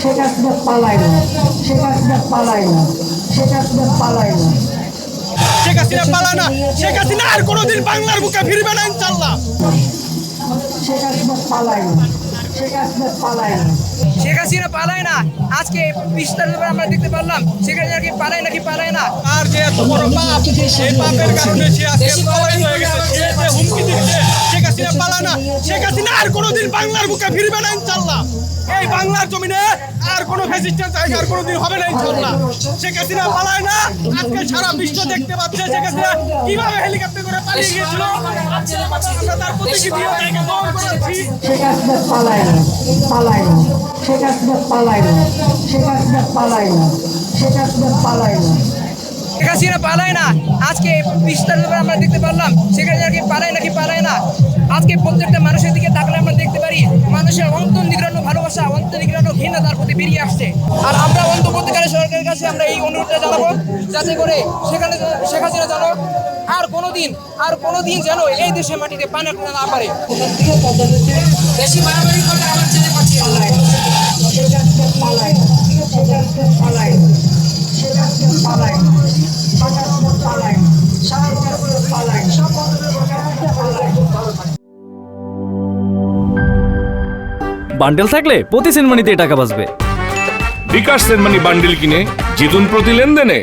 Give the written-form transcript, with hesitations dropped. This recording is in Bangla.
শেখ হাসিনা পালায় না, শেখ হাসিনা পালায় না, শেখ হাসিনা পালায় না। শেখ হাসিনা পালায় না, শেখ হাসিনা আর কোনোদিন বাংলার বুকে ফিরবে না ইনশাআল্লাহ। শেখ হাসিনা পালায় না, শেখ হাসিনা পালায় না। শেখ হাসিনা পালায় না। আজকে বিস্তারিত আমরা দেখতে পারলাম শেখ হাসিনা কি পালায় নাকি পালায় না। আর যে এত বড় পাপ, এই পাপের কারণে সে আজকে পলায়ন হয়ে গেছে। সে যে হুমকি দিচ্ছে শেখ হাসিনা পালায় না, শেখ হাসিনা আর কোনোদিন বাংলার বুকে ফিরবে না ইনশাআল্লাহ। এই বাংলার জমিনে আর কোনো ফ্যাসিস্টের জায়গা আর কোনোদিন হবে না ইনশাআল্লাহ। শেখ হাসিনা পালায় না। আজকে সারা বিশ্ব দেখতে পাচ্ছে শেখ হাসিনা কিভাবে হেলিকপ্টার করে পালিয়ে গিয়েছিল। আমরা তার প্রতিক্রিয়া দেখে বহন করেছি। শেখ হাসিনা পালায় না, পালায় না, শেখ হাসিনা পালায় না, শেখ হাসিনা পালায় না, শেখ হাসিনা পালায় না। শেখ হাসিনা পালায় না। আজকে বিস্তারিত আমরা দেখতে পারলাম শেখ হাসিনা কি পালায় নাকি পালায় না। আজকে প্রত্যেকটা মানুষের দিকে তাকলে আমরা দেখতে পারি মানুষের অন্তর নিগ্রানো ভালোবাসা, অন্তর নিগ্রানো ঘৃণা তার প্রতি বেরিয়ে আসছে। আর আমরা অন্তর্বর্তীকালে সরকারের কাছে আমরা এই অনুরোধটা জানাবো, যাতে করে শেখ হাসিনা যেন আর কোনোদিন যেন এই দেশের মাটিতে পানি আটকাতে না পারে। বেশি মারামারি করলে আমার ছেলে পাঠিয়ে পালায় না, শেখ হাসিনা পালায় না, শেখ হাসিনা পালায় না, শেখ হাসিনা পালায় না, শেখ হাসিনা পালায় না, শেখ হাসিনা পালায় না, সব পালায় না। বান্ডেল থাকলে প্রতি সেনমানিতে টাকা বাঁচবে। বিকাশ সেনমানি বান্ডেল কিনে জিতুন প্রতি লেনদেনে।